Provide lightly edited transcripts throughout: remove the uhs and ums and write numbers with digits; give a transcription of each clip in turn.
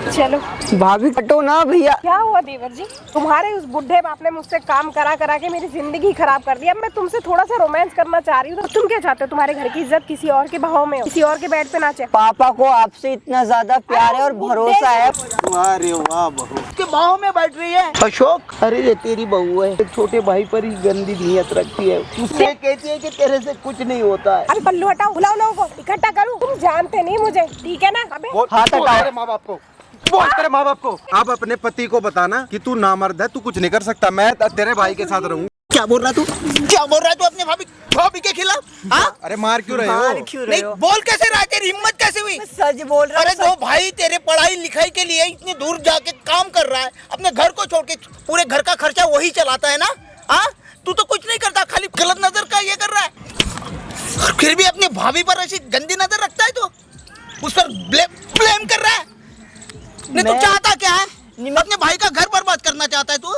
चलो भाभी कटो ना भैया। क्या हुआ देवर जी, तुम्हारे उस बुढ़े बाप ने मुझसे काम करा करा के मेरी जिंदगी खराब कर दी। अब मैं तुमसे थोड़ा सा रोमांस करना चाह रही हूँ, तो तुम क्या चाहते हो? तुम्हारे घर की इज्जत किसी और के बहाव में हो, किसी और के बेड पे नाचे? पापा को आपसे इतना ज्यादा प्यार है और भरोसा है। अरे वाह बहू के बाहों में बैठ रही है अशोक। अरे ये तेरी बहू है, छोटे भाई पर ही गंदी नीयत रखती है। तुझसे कहती है कि तेरे से कुछ नहीं होता है। अरे पल्लू हटाओ, बुलाओ लोगों को, इकट्ठा करूँ। तुम जानते नहीं मुझे, ठीक है ना? अबे हाथ हटाओ। माँ बाप को बोल, तेरे माँ बाप को अब अपने पति को बताना कि तू नामर्द है, तू कुछ नहीं कर सकता। मैं तेरे भाई के साथ रहूँ। क्या बोल रहा तू? क्या बोल रहा है तू अपने भाभी के खिलाफ? हाँ? अरे मार क्यों रहे मार हो? क्यों रहे नहीं हो? बोल कैसे रहा है? तेरी हिम्मत कैसे हुई? मैं सच बोल रहा अरे हूँ। दो भाई तेरे पढ़ाई लिखाई के लिए इतनी दूर जाके काम कर रहा है, अपने घर को छोड़ के पूरे घर का खर्चा वही चलाता है ना? हाँ, तू तो कुछ नहीं करता, खाली गलत नजर का ये कर रहा है। और फिर भी अपने भाभी पर ऐसी गंदी नजर रखता है, तो उस पर ब्लेम कर रहा है। नहीं तू चाहता क्या है? अपने भाई का घर बर्बाद करना चाहता है तू?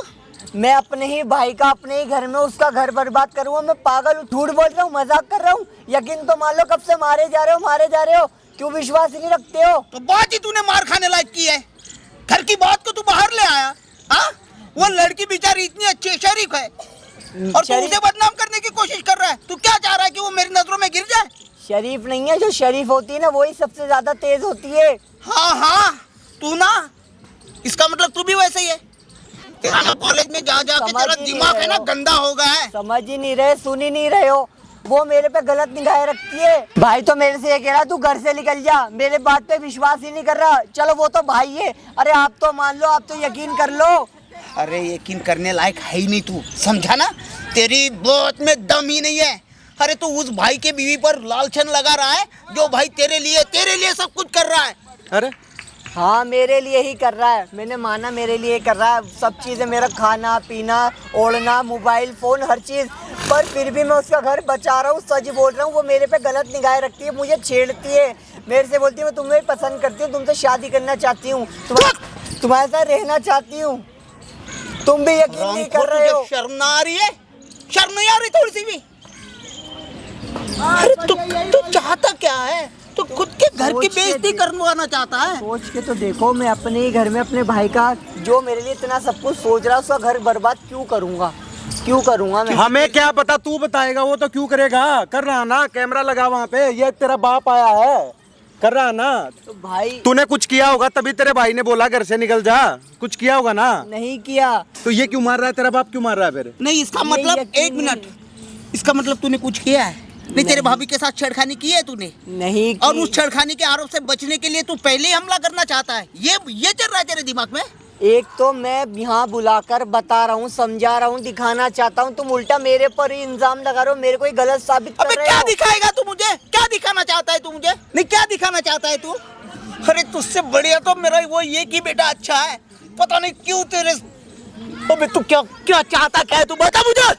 मैं अपने ही भाई का अपने ही घर में उसका घर बर्बाद करूंगा? मैं पागल हूँ? झूठ बोल रहा हूँ? मजाक कर रहा हूँ? यकीन तो मान लो कब से मारे जा रहे हो। क्यों विश्वास ही नहीं रखते हो? तो बात ही तूने मार खाने लायक की है। घर की बात को तू बाहर ले आया। हाँ, वो लड़की बेचारी इतनी अच्छी शरीफ है और तू उसे बदनाम करने की कोशिश कर रहा है। तू क्या चाह रहा है कि वो मेरी नजरों में गिर जाए? शरीफ नहीं है, जो शरीफ होती है ना वही सबसे ज्यादा तेज होती है। हाँ, तू ना, इसका मतलब तू भी वैसे ही है। तेरा ना कॉलेज में जा के तेरा दिमाग है ना गंदा हो गया है। समझ ही नहीं रहे, सुन ही नहीं रहे हो। वो मेरे पे गलत निगाहें रखती है। भाई तो मेरे से ये कह रहा तू घर से निकल जा, मेरे बात पे विश्वास ही नहीं कर रहा। चलो वो तो भाई है, अरे आप तो मान लो, आप तो यकीन कर लो। अरे यकीन करने लायक है ही नहीं तू, समझा ना? तेरी बात में दम ही नहीं है। अरे तू उस भाई के बीवी पर लालछन लगा रहा है, जो भाई तेरे लिए सब कुछ कर रहा है। अरे हाँ, मेरे लिए ही कर रहा है। मैंने माना मेरे लिए कर रहा है सब चीज़ें, मेरा खाना पीना, ओढ़ना, मोबाइल फोन, हर चीज़। पर फिर भी मैं उसका घर बचा रहा हूँ, सच बोल रहा हूँ। वो मेरे पे गलत निगाहें रखती है, मुझे छेड़ती है, मेरे से बोलती है मैं तुम्हें पसंद करती हूँ, तुमसे शादी करना चाहती हूँ, तुम्हारे साथ रहना चाहती हूँ। तुम भी यकीन नहीं कर रहे हो। शर्म ना आ रही है? शर्म नहीं आ रही थोड़ी सी भी? अरे तू चाहता क्या है? तो खुद के घर की बेइज्जती करवाना चाहता है। सोच के तो देखो, मैं अपने ही घर में अपने भाई का, जो मेरे लिए इतना सब कुछ सोच रहा है, उसका घर बर्बाद क्यों करूंगा मैं? हमें क्या पता, तू बताएगा। वो तो क्यों करेगा? कर रहा ना, कैमरा लगा वहाँ पे, ये तेरा बाप आया है, कर रहा ना। तो भाई तूने कुछ किया होगा तभी तेरे भाई ने बोला घर से निकल जा। कुछ किया होगा ना? नहीं किया। तो ये क्यों मार रहा है? तेरा बाप क्यों मार रहा है फिर? नहीं, इसका मतलब एक मिनट, इसका मतलब तूने कुछ किया है? नहीं, तेरे भाभी के साथ छेड़खानी की है तूने? नहीं की। और उस छेड़खानी के आरोप से बचने के लिए तू पहले ही हमला करना चाहता है, ये चल रहा है तेरे दिमाग में? एक तो मैं यहाँ बुलाकर बता रहा हूँ, समझा रहा हूँ, दिखाना चाहता हूँ, तुम उल्टा मेरे पर ही इल्जाम लगा रहे हो, मेरे को ही गलत साबित कर रहे हो। क्या दिखाएगा तू मुझे? क्या दिखाना चाहता है तू मुझे? नहीं, क्या दिखाना चाहता है तू? अरे तुझसे बढ़िया तो मेरा वो ये कि बेटा अच्छा है, पता नहीं क्यों तेरे। अबे तू क्या चाहता, क्या है तू बता मुझे।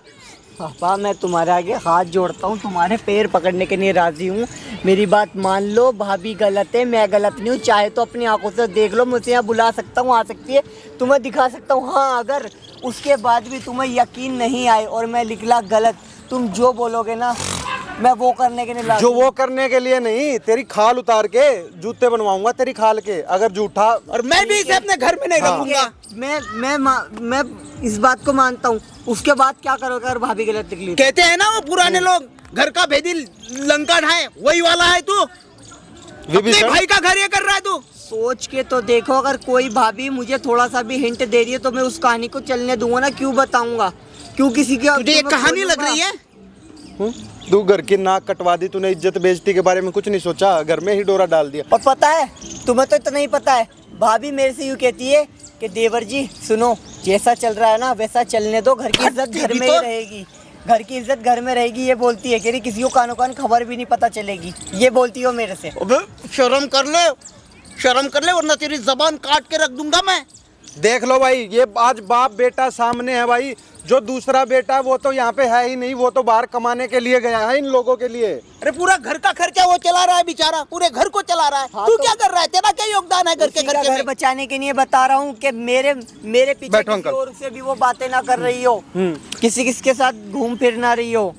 पापा मैं तुम्हारे आगे हाथ जोड़ता हूँ, तुम्हारे पैर पकड़ने के लिए राजी हूँ। मेरी बात मान लो, भाभी गलत है, मैं गलत नहीं हूँ। चाहे तो अपनी आंखों से देख लो, मुझे यहाँ बुला सकता हूँ, आ सकती है, तुम्हें दिखा सकता हूँ। हाँ, अगर उसके बाद भी तुम्हें यकीन नहीं आए और मैं निकला गलत, तुम जो बोलोगे ना मैं वो करने के लिए जो वो करने के लिए नहीं, तेरी खाल उतार के जूते बनवाऊंगा तेरी खाल के, अगर जूठा। और मैं भी इसे अपने घर में नहीं रखूंगा। मैं इस बात को मानता हूँ। उसके बाद क्या करोगे अगर भाभी गलत निकली? कहते हैं ना वो पुराने लोग, घर का भेदी लंका ढाए, वही वाला है तू। अपने भाई का घर ये कर रहा है तू। सोच के तो देखो, अगर कोई भाभी मुझे थोड़ा सा भी हिंट दे रही है तो मैं उस कहानी को चलने दूंगा ना। क्यों बताऊंगा? क्यों किसी की तुझे ये कहानी लग रही है? तू घर की नाक कटवा दी, तूने इज्जत बेइज्जती के बारे में कुछ नहीं सोचा, घर में ही डोरा डाल दिया। और पता है, तुम्हें तो इतना ही पता है, भाभी मेरे से यूँ कहती है कि देवर जी सुनो, जैसा चल रहा है ना वैसा चलने दो, घर की इज्जत घर में ही रहेगी, घर की इज्जत घर में रहेगी। ये बोलती है कि किसी को कानो कान खबर भी नहीं पता चलेगी, ये बोलती हो मेरे से। शर्म कर ले वरना तेरी जबान काट के रख दूंगा मैं। देख लो भाई, ये आज बाप बेटा सामने है भाई। जो दूसरा बेटा वो तो यहाँ पे है ही नहीं, वो तो बाहर कमाने के लिए गया है इन लोगों के लिए। अरे पूरा घर का खर्चा वो चला रहा है बेचारा, पूरे घर को चला रहा है। हाँ, तू तो क्या कर रहा है? तेरा क्या योगदान है घर के खर्चे में? घर बचाने के लिए बता रहा हूँ कि मेरे पीछे किसी और से भी वो बातें ना कर रही हो, किसी किसके साथ घूम फिर ना रही हो।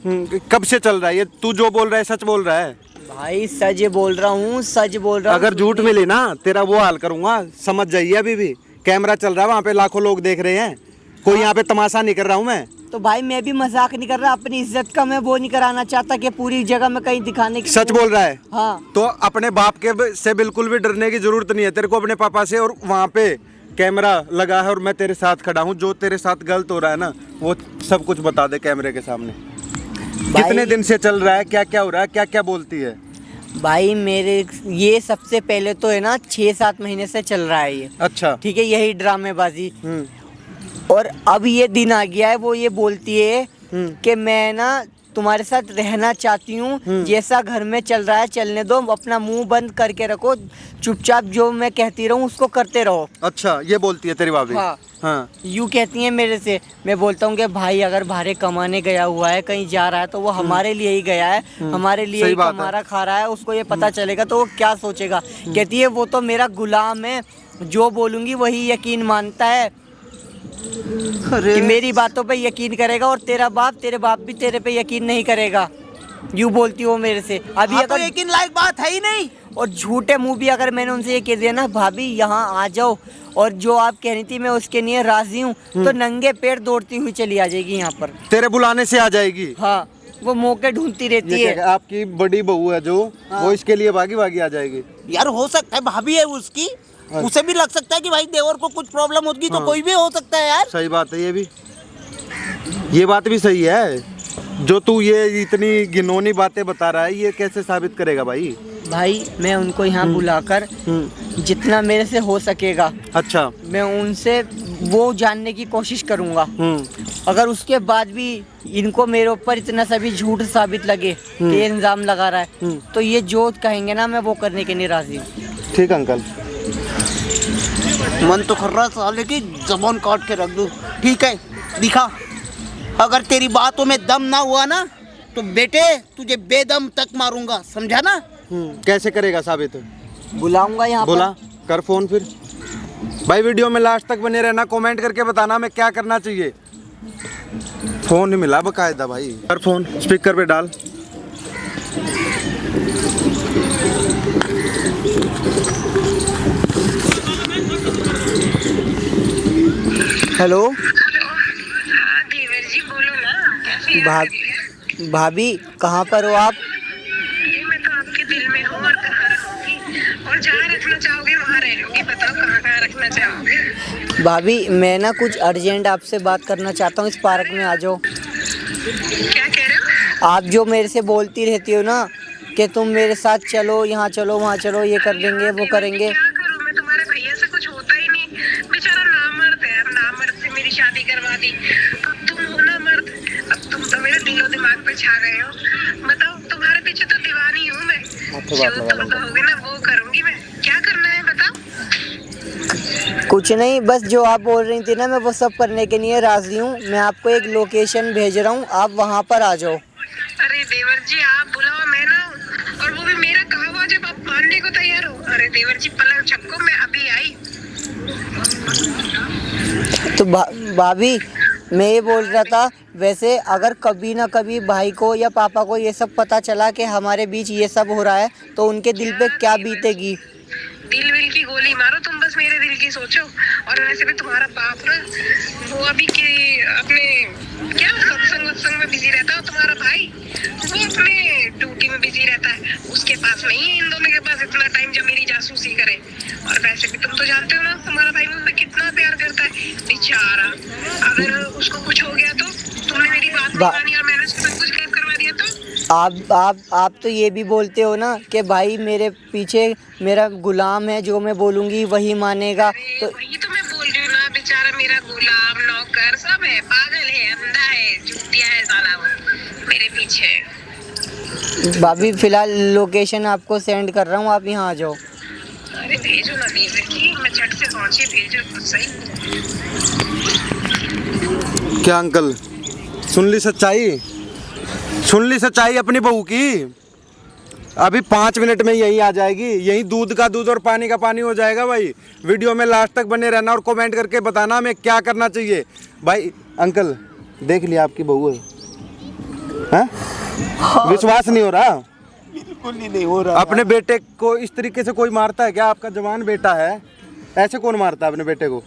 कब से चल रहा है ये? तू जो बोल रहा है सच बोल रहा है? भाई सच बोल रहा हूँ, सच बोल रहा हूँ। अगर झूठ मिली ना तेरा वो हाल करूंगा, समझ जाइए। अभी भी कैमरा चल रहा है, वहाँ पे लाखों लोग देख रहे हैं, कोई यहाँ पे तमाशा नहीं कर रहा हूँ मैं। तो भाई मैं भी मजाक नहीं कर रहा, अपनी इज्जत का मैं वो नहीं कराना चाहता कि पूरी जगह में कहीं दिखाने की। सच बोल रहा है। हाँ। तो अपने बाप के से बिल्कुल भी डरने की जरूरत नहीं है तेरे को, अपने पापा से। और वहाँ पे कैमरा लगा है और मैं तेरे साथ खड़ा हूँ, जो तेरे साथ गलत हो रहा है ना वो सब कुछ बता दे कैमरे के सामने। कितने दिन से चल रहा है, क्या क्या हो रहा है, क्या क्या बोलती है? भाई मेरे ये सबसे पहले तो है ना 6-7 महीने से चल रहा है ये। अच्छा। ठीक है, यही ड्रामेबाजी। और अब ये दिन आ गया है, वो ये बोलती है कि मैं ना तुम्हारे साथ रहना चाहती हूँ, जैसा घर में चल रहा है चलने दो, अपना मुंह बंद करके रखो, चुपचाप जो मैं कहती रहूँ उसको करते रहो। अच्छा, ये बोलती है तेरी भाभी? हाँ। हाँ। यूँ कहती हैं मेरे से। मैं बोलता हूँ कि भाई अगर बाहर कमाने गया हुआ है, कहीं जा रहा है, तो वो हमारे लिए ही गया है, हमारे लिए ही कमा रहा खा रहा है, उसको ये पता चलेगा तो वो क्या सोचेगा। कहती है वो तो मेरा गुलाम है, जो बोलूँगी वही यकीन मानता है, कि मेरी बातों पे यकीन करेगा, और तेरे बाप भी तेरे पे यकीन नहीं करेगा। यूँ बोलती हो मेरे से। अभी तो अगर यकीन लायक बात है ही नहीं। और झूठे मुंह भी अगर मैंने उनसे ये कह दिया ना भाभी यहाँ आ जाओ, और जो आप कह रही थी मैं उसके लिए राजी हूँ, तो नंगे पैर दौड़ती हुई चली आ जाएगी यहाँ पर। तेरे बुलाने से आ जाएगी? हाँ, वो मौके ढूंढती रहती है। आपकी बड़ी बहू है जो, वो इसके लिए भागी भागी आ जाएगी? यार हो सकता है भाभी है उसकी, उसे भी लग सकता है कि भाई देवर को कुछ प्रॉब्लम होगी, तो कोई भी हो सकता है यार। सही बात है, ये बात भी सही है। जो तू ये इतनी घिनौनी बातें बता रहा है, ये कैसे साबित करेगा भाई? भाई मैं उनको यहाँ बुलाकर जितना मेरे से हो सकेगा, अच्छा, मैं उनसे वो जानने की कोशिश करूँगा। अगर उसके बाद भी इनको मेरे ऊपर इतना सा भी झूठ साबित लगे कि ये इल्जाम लगा रहा है, तो ये जो कहेंगे ना मैं वो करने के लिए राजी हूँ। ठीक अंकल। मन तो कर रहा साले की जबान काट के रख दूं। ठीक है, दिखा। अगर तेरी बातों में दम ना हुआ ना तो बेटे तुझे बेदम तक मारूंगा, समझा ना? कैसे करेगा साबित? बुलाऊंगा यहाँ बोला कर फोन फिर। भाई वीडियो में लास्ट तक बने रहना, कमेंट करके बताना मैं क्या करना चाहिए। फोन नहीं मिला बकायदा भाई। कर फोन, स्पीकर पे डाल। हेलो देवर जी, बोलो ना। भाभी कहाँ पर हो आप? ये मैं तो आपके दिल में हूँ और कहाँ रहूंगी, और जहाँ रखना चाहोगे वहाँ रह लूंगी। बताओ कहाँ कहाँ रखना चाहोगे? भाभी मैं ना कुछ अर्जेंट आपसे बात करना चाहता हूँ, इस पार्क में आ जाओ। क्या कह रहे हो? आप जो मेरे से बोलती रहती हो ना कि तुम मेरे साथ चलो, यहाँ चलो, वहाँ चलो, ये कर देंगे, वो करेंगे। क्या करूँ मैं? तुम्हारे भैया से कुछ होता ही नहीं, बेचारा नामर्द है। अब नामर्द से मेरी शादी करवा दी, अब तुम हो ना मर्द। अब तुम तो मेरे दिलो दिमाग पे छा गए हो। बताओ, तुम्हारे पीछे तो दीवानी हूँ मैं। जो तुम कहोगे ना वो करूँगी मैं। क्या करना है बताओ? कुछ नहीं, बस जो आप बोल रही थी ना मैं वो सब करने के लिए राजी हूँ। मैं आपको एक लोकेशन भेज रहा हूँ, आप वहाँ पर आ जाओ। अरे देवर जी, आप बुलाओ, मैं ना हूँ, और वो भी मेरा कहा हुआ जब आप मानने को तैयार हो। अरे देवर जी पलक झपको, मैं अभी आई। तो भाभी मैं ये बोल रहा था, वैसे अगर कभी ना कभी भाई को या पापा को ये सब पता चला कि हमारे बीच ये सब हो रहा है, तो उनके दिल पे क्या बीतेगी? दिल विल की गोली मारो तुम, बस मेरे दिल की सोचो। और वैसे भी तुम्हारा बाप ना, वो अभी के अपने क्या सत्संग में बिजी रहता है, और तुम्हारा भाई वो अपने ड्यूटी में बिजी रहता है। उसके पास नहीं है इन दोनों के पास इतना टाइम जब मेरी जासूसी करे। और वैसे भी तुम तो जानते हो ना तुम्हारा भाई मुझसे कितना प्यार करता है बेचारा। अगर उसको कुछ हो गया तो तुमने मेरी बात नहीं मानी और मैंने उसके साथ कुछ गलत करवा दिया तो? आप तो ये भी बोलते हो ना कि भाई मेरे पीछे मेरा गुलाम है, जो मैं बोलूँगी वही मानेगा। तो वही तो मैं बोल रही हूँ ना, बेचारा मेरा गुलाम नौकर सब है, पागल है, अंधा है, चुतिया है साला वो मेरे पीछे। भाभी फिलहाल लोकेशन आपको सेंड कर रहा हूँ, आप यहाँ आ जाओ। अरे भेजो ना देवर जी, मैं झट से पहुँची, भेजो कुछ सही। क्या अंकल, सुन ली सच्चाई? सुन ली सच्चाई अपनी बहू की? अभी 5 मिनट में यही आ जाएगी, यही दूध का दूध और पानी का पानी हो जाएगा भाई। वीडियो में लास्ट तक बने रहना और कमेंट करके बताना हमें क्या करना चाहिए। भाई अंकल देख लिया आपकी बहू है? हाँ? विश्वास नहीं हो रहा? बिल्कुल ही नहीं हो रहा। अपने बेटे को इस तरीके से कोई मारता है क्या? आपका जवान बेटा है, ऐसे कौन मारता है अपने बेटे को?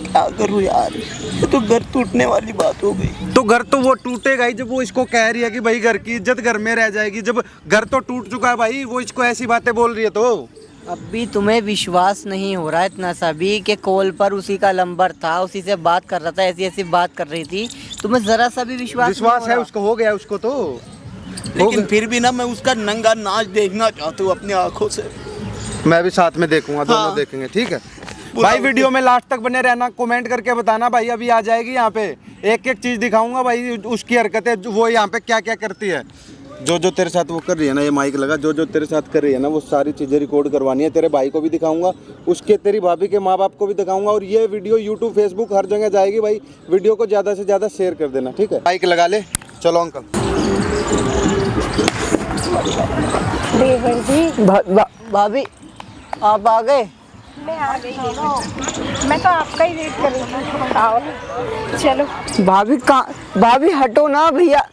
क्या करूँ यार, ये तो घर टूटने वाली बात हो गई। तो घर तो वो टूटेगा ही जब वो इसको कह रही है कि भाई घर की इज्जत घर में रह जाएगी। जब घर तो टूट चुका है भाई, वो इसको ऐसी बातें बोल रही है तो अभी तुम्हें विश्वास नहीं हो रहा है इतना सा भी कि कॉल पर उसी का नंबर था, उसी से बात कर रहा था, ऐसी ऐसी बात कर रही थी, तुम्हें जरा सा भी विश्वास नहीं हो है रहा? उसको, हो गया उसको तो। लेकिन फिर भी ना मैं उसका नंगा नाच देखना चाहता हूँ अपनी आंखों से। मैं भी साथ में देखूंगा, दोनों हाँ। देखेंगे, ठीक है भाई। वीडियो में लास्ट तक बने रहना, कमेंट करके बताना भाई। अभी आ जाएगी यहाँ पे, एक एक चीज दिखाऊंगा भाई, उसकी हरकतें, वो यहाँ पे क्या क्या करती है। जो जो तेरे साथ वो कर रही है ना, ये माइक लगा, जो जो तेरे साथ कर रही है ना, वो सारी चीजें रिकॉर्ड करवानी है। तेरे भाई को भी दिखाऊंगा, उसके तेरी भाभी के माँ बाप को भी दिखाऊंगा, और ये वीडियो यूट्यूब फेसबुक हर जगह जाएगी भाई। वीडियो को ज्यादा से ज्यादा शेयर कर देना, ठीक है। माइक लगा ले, चलो अंकल। देवर जी भाभी आप आ गए? मैं आ गई। मैं तो आपका ही वेट कर रही थी, आओ ना, चलो। भाभी कहाँ? भाभी हटो ना भैया।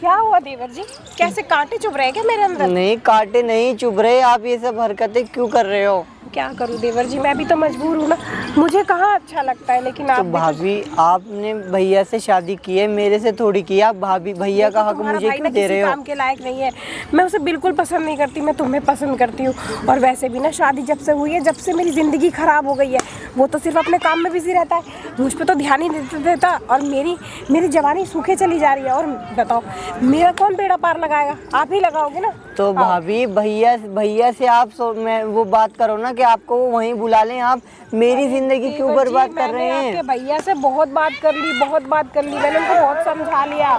क्या हुआ देवर जी, कैसे कांटे चुभ रहे हैं क्या मेरे अंदर? नहीं काटे नहीं चुभ रहे, आप ये सब हरकतें क्यों कर रहे हो? क्या करूं देवर जी, मैं भी तो मजबूर हूँ ना, मुझे कहाँ अच्छा लगता है, लेकिन आप तो भाभी आपने भैया से शादी की है, मेरे से थोड़ी की। आप भाभी भैया का हक मुझे क्यों दे रहे हो? काम के लायक नहीं है, मैं उसे बिल्कुल पसंद नहीं करती, मैं तुम्हें पसंद करती हूँ। और वैसे भी ना, शादी जब से हुई है, जब से मेरी जिंदगी खराब हो गई है, वो तो सिर्फ अपने काम में बिजी रहता है, मुझ पर तो ध्यान ही नहीं देता, और मेरी जवानी सूखे चली जा रही है। और बताओ, मेरा कौन बेड़ा पार लगाएगा? आप ही लगाओगे ना। तो भाभी भैया से आप मैं वो बात करो ना कि आपको वो वहीं बुला लें। आप मेरी जिंदगी क्यों बर्बाद कर रहे हैं? मैंने आपके भैया से बहुत बात कर ली, मैंने उनको बहुत समझा लिया,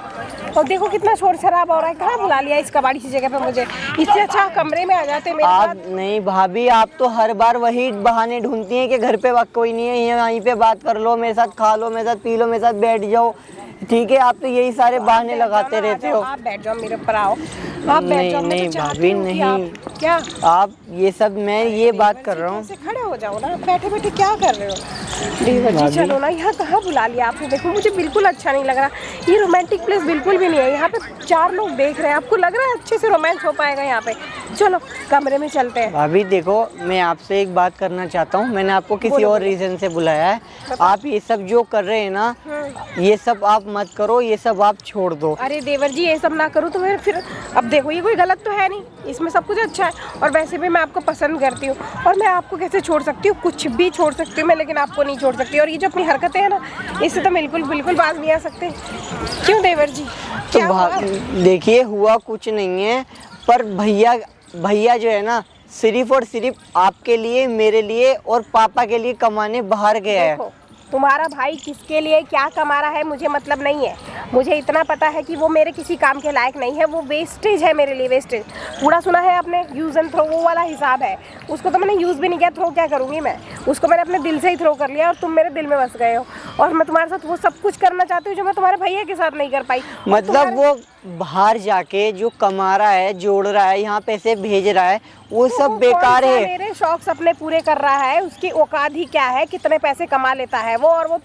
और देखो कितना शोर शराब हो रहा है। कहाँ बुला लिया इस कबाड़ी सी जगह पे मुझे? इससे अच्छा कमरे में आ जाते मेरे आप साथ। नहीं भाभी, आप तो हर बार वही बहाने ढूंढती हैं कि घर पे वक्त कोई नहीं है, यहीं पे बात कर लो, मेरे साथ खा लो, मेरे साथ पी लो, मेरे साथ बैठ जाओ, ठीक है। आप तो यही सारे बहाने लगाते रहते हो। आप बैठ जाओ मेरे ऊपर, आओ आप बैठ जाओ। नहीं भाभी नहीं, क्या आप ये सब, मैं ये बात कर रहा हूँ। खड़े हो जाओ ना, बैठे बैठे क्या कर रहे हो? देवर जी चलो ना, यहाँ कहाँ बुला लिया आपने? देखो मुझे बिल्कुल अच्छा नहीं लग रहा, ये रोमांटिक प्लेस बिल्कुल भी नहीं है। यहाँ पे 4 लोग देख रहे हैं, आपको लग रहा है अच्छे से रोमांस हो पाएगा यहाँ पे? चलो कमरे में चलते हैं। भाभी देखो, मैं आपसे एक बात करना चाहता हूँ, मैंने आपको किसी और रीजन से बुलाया है। आप ये सब जो कर रहे हैं ना, ये सब आप मत करो, ये सब आप छोड़ दो। अरे देवर जी, ये सब ना करूँ तो फिर अब देखो, ये कोई गलत तो है नहीं, इसमें सब कुछ अच्छा है, और वैसे भी मैं आपको पसंद करती हूँ, और मैं आपको कैसे छोड़ सकती हूँ? कुछ भी छोड़ सकती हूँ मैं, लेकिन आपको नहीं छोड़ सकती। और ये जो अपनी हरकतें हैं ना, इससे तो बिल्कुल बाज नहीं आ सकते। क्यों देवर जी, तो क्या हुआ? देखिए, हुआ कुछ नहीं है, पर भैया जो है ना, सिर्फ और सिर्फ आपके लिए, मेरे लिए और पापा के लिए कमाने बाहर गया है। देखो, तुम्हारा भाई किसके लिए क्या कमा रहा है मुझे मतलब नहीं है, मुझे इतना पता है कि वो मेरे किसी काम के लायक नहीं है, वो वेस्टेज है मेरे लिए, वेस्टेज। पूरा सुना है आपने, यूज़ एंड थ्रो, वो वाला हिसाब है। उसको तो मैंने यूज़ भी नहीं किया, थ्रो क्या करूँगी मैं? उसको मैंने अपने दिल से ही थ्रो कर लिया, और तुम मेरे दिल में बस गए हो, और मैं तुम्हारे साथ वो सब कुछ करना चाहती हूँ जो मैं तुम्हारे भैया के साथ नहीं कर पाई। मतलब वो बाहर जाके जो कमा रहा है, जोड़ रहा है, यहाँ पैसे भेज रहा है, वो सब बेकार है। मेरे शौक सपने पूरे कर रहा है, उसकी औकात ही क्या है, कितने पैसे कमा लेता है वो? और वो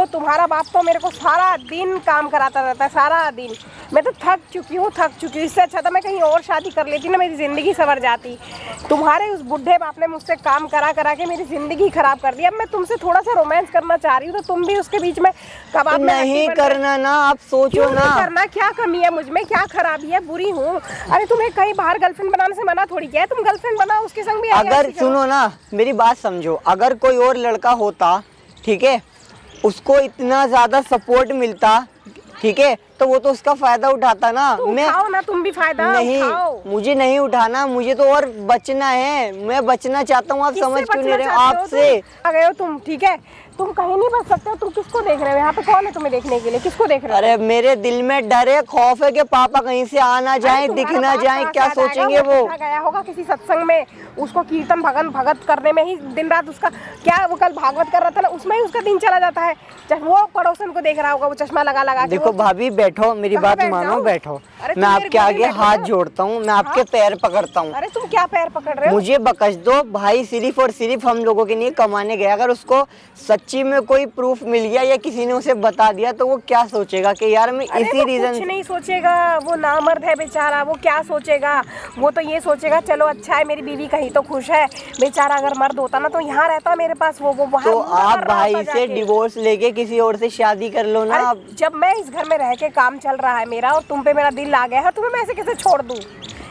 तुम्हारा बाप तो मेरे को सारा दिन काम कराता रहता है, सारा दिन। मैं तो थक चुकी हूँ। इससे अच्छा था मैं कहीं और शादी कर लेती ना, मेरी ज़िंदगी संवर जाती। तुम्हारे उस बुढ़े बाप ने मुझसे काम करा के मेरी ज़िंदगी खराब कर दी। अब मैं तुमसे थोड़ा सा रोमांस करना चाह रही हूँ, तो तुम भी उसके बीच में कबाब में नहीं करना ना, आप सोचो ना। करना, क्या कमी है मुझ में, क्या खराबी है, बुरी हूँ? अरे तुम्हें कहीं बाहर गर्लफ्रेंड बनाने से मना थोड़ी किया है, तुम गर्लफ्रेंड बनाओ, उसके संग भी अगर सुनो ना, मेरी बात समझो, अगर कोई और लड़का होता, ठीक है, उसको इतना ज्यादा सपोर्ट मिलता, ठीक है, तो वो तो उसका फायदा उठाता ना। मैं उठाओ ना, तुम भी फायदा नहीं उठाओ। मुझे नहीं उठाना, मुझे तो और बचना है, मैं बचना चाहता हूँ। आप समझ क्यों नहीं रहे हो? आपसे आ गए हो तुम, ठीक है, तुम कहीं नहीं बच सकते हो। तुम किसको देख रहे हो? यहाँ पे कौन है तुम्हें देखने के लिए? किसको देख रहे हो? अरे मेरे दिल में डर है, खौफ है कि पापा कहीं से आ ना जाए, दिख ना जाए, क्या सोचेंगे वो? गया होगा किसी सत्संग में, उसको कीर्तन भगत करने में ही दिन रात उसका क्या, वो कल भागवत कर रहा था ना, उसमें ही उसका दिन चला जाता है। जब वो पड़ोसन को देख रहा होगा, वो चश्मा लगा के। देखो भाभी बैठो, मेरी कहाँ बात बैठ मानो, जाऊं? बैठो। अरे तुम मैं मेरे आपके गोदी आगे में हाथ बैठो। जोड़ता हूँ, मैं आपके पैर पकड़ता हूँ। अरे तुम क्या पैर पकड़ रहे हो? मुझे बकश दो भाई, सिर्फ और सिर्फ हम लोगों के लिए कमाने गया। अगर उसको सच्ची में कोई प्रूफ मिल गया या किसी ने उसे बता दिया तो वो क्या सोचेगा कि यार मैं अरे इसी वो रीजन कुछ नहीं सोचेगा, वो नामर्द है बेचारा, वो क्या सोचेगा? वो तो ये सोचेगा चलो अच्छा है मेरी बीवी कहीं तो खुश है। बेचारा अगर मर्द होता ना तो यहाँ रहता मेरे पास, वो वहाँ तो घूमा आप कर रहा भाई होता से जाके। डिवोर्स लेके किसी और से शादी कर लो ना। अरे जब मैं इस घर में रह के काम चल रहा है मेरा और तुम पे मेरा दिल आ गया है, तुम्हें मैं ऐसे कैसे छोड़ दूं?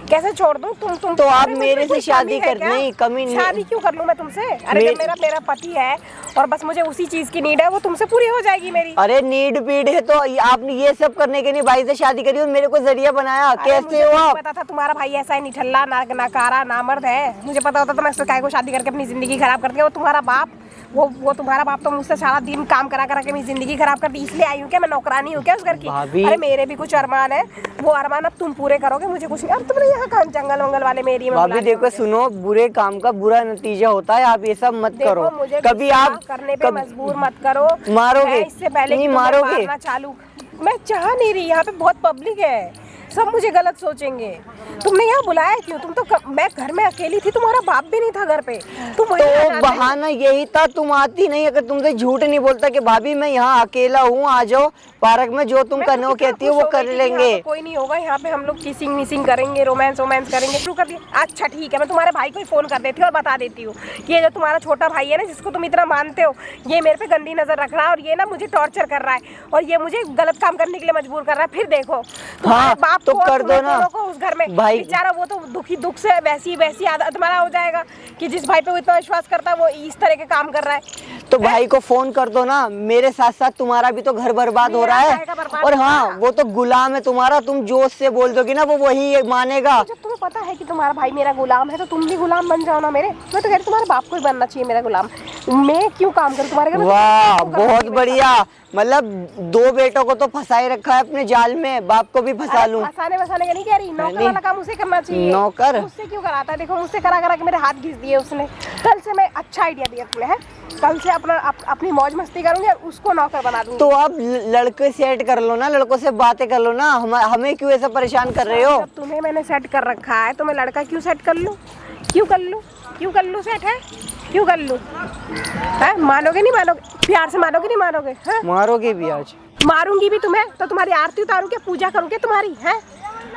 कैसे छोड़ दूं? तुम तो आप अरे मुझ मेरे में कोई से शादी कमी है कर क्या? नहीं, कमी नहीं। शादी क्यों कर लूं मैं तुमसे? अरे जब मेरा पति है और बस मुझे उसी चीज की नीड है, वो तुमसे पूरी हो जाएगी मेरी। अरे नीड पीड है तो आपने ये सब करने के लिए भाई से शादी करी और मेरे को जरिया बनाया। अरे कैसे मुझे हो नहीं आप? पता था तुम्हारा भाई ऐसा है निठल्ला नाकारा नामर्द है। मुझे पता होता तो मैं उससे काहे को शादी करके अपनी जिंदगी खराब करती। वो तुम्हारा बाप, वो तुम्हारा बाप तो मुझसे सारा दिन काम करा के मेरी जिंदगी खराब करती। इसलिए आई हूँ क्या मैं नौकरानी हूँ क्या उस घर की? भाभी। अरे मेरे भी कुछ अरमान है, वो अरमान अब तुम पूरे करोगे, मुझे कुछ नहीं। अब तुमने यहाँ कहाँ जंगल वंगल वाले में एरिया में भाभी बुला लिया देखो मुझे। सुनो, बुरे काम का बुरा नतीजा होता है, आप ये सब मत देखो, करो। मुझे कभी गुस्सा आप करने पे मजबूर मत करो। मारोगे? मैं इससे पहले नहीं कि तुम्हें मारोगे? मारना चालू, मैं चाह नहीं रही। यहाँ पे बहुत पब्लिक है, सब मुझे गलत सोचेंगे। तुमने यहाँ बुलाया क्यों? तुम तो मैं घर में अकेली थी, तुम्हारा बाप भी नहीं था घर पे। तुम वहीं आ तो जाते। बहाना यही था, तुम आती नहीं। अगर तुमसे झूठ नहीं बोलता कि भाभी मैं यहाँ अकेला हूँ, आ जाओ पार्क में, जो तुम मैं करने तो को कितना कहती हो खुश वो हो कर गई थी कि लेंगे। यहाँ पे कोई नहीं होगा, यहाँ पे हम लोग किसिंग मिसिंग करेंगे, रोमांस करेंगे। शुरू कर दिया। अच्छा ठीक है, मैं तुम्हारे भाई को ही फोन कर देती हूँ और बता देती हूँ कि ये जो तुम्हारा छोटा भाई है ना, जिसको तुम इतना मानते हो, ये मेरे पे गंदी नजर रख रहा है और ये ना मुझे टॉर्चर कर रहा है और ये मुझे गलत काम करने के लिए मजबूर कर रहा है। फिर देखो तुम्हारे बाप तो को और कर दो तुम्हें ना। दोनों को उस घर में भाई। बेचारा वो तो दुख से वैसी आदत तुम्हारा हो जाएगा कि जिस भाई पे वो इतना विश्वास करता है वो इस तरह के काम कर रहा है। तो भाई को फोन कर दो ना। मेरे साथ साथ तुम्हारा भी तो घर बर्बाद हो रहा मेरा है। जाएगा बर्बाद और हाँ, तुम्हारा। वो तो गुलाम है तुम्हारा, तुम जोश से बोल दोगी ना वो वही मानेगा। जब तुम्हें पता है कि तुम्हारा भाई मेरा गुलाम है तो तुम भी गुलाम बन जाओ ना मेरे। मैं तो कह रही तुम्हारे बाप को ही बनना चाहिए मेरा गुलाम। मैं क्यों काम करूं तुम्हारे घर में? वाह तुम क्यों बहुत करती बढ़िया। मतलब दो बेटों को तो फंसाए रखा है अपने जाल में, बाप को भी फंसा अरे लूं। फंसाने वसाने का नहीं कह रही, नौकर नहीं। वाला काम उसे करना चाहिए। नौकर? मुझसे क्यों कराता है? देखो मुझसे करा के मेरे हाथ घिस दिए उसने। कल से मैं अच्छा आइडिया दिया तुमने है, कल से अपनी मौज मस्ती करूंगी और उसको नौकर बना दूंगी। तो आप लड़के सेट कर लो ना, लड़कों से बातें कर लो ना। हमें क्यों ऐसा परेशान कर रहे हो? जब तुम्हें मैंने सेट कर रखा है तो मैं लड़का क्यों सेट कर लूं? क्यों कर लूं सेट है? क्यों कर लूं? मानोगे नहीं मानोगे? प्यार से मानोगे नहीं मानोगे? हैं? मारोगे भी आज? मारूंगी भी तुम्हें तो तुम्हारी आरती उतारूं क्या, पूजा करूं क्या तुम्हारी? है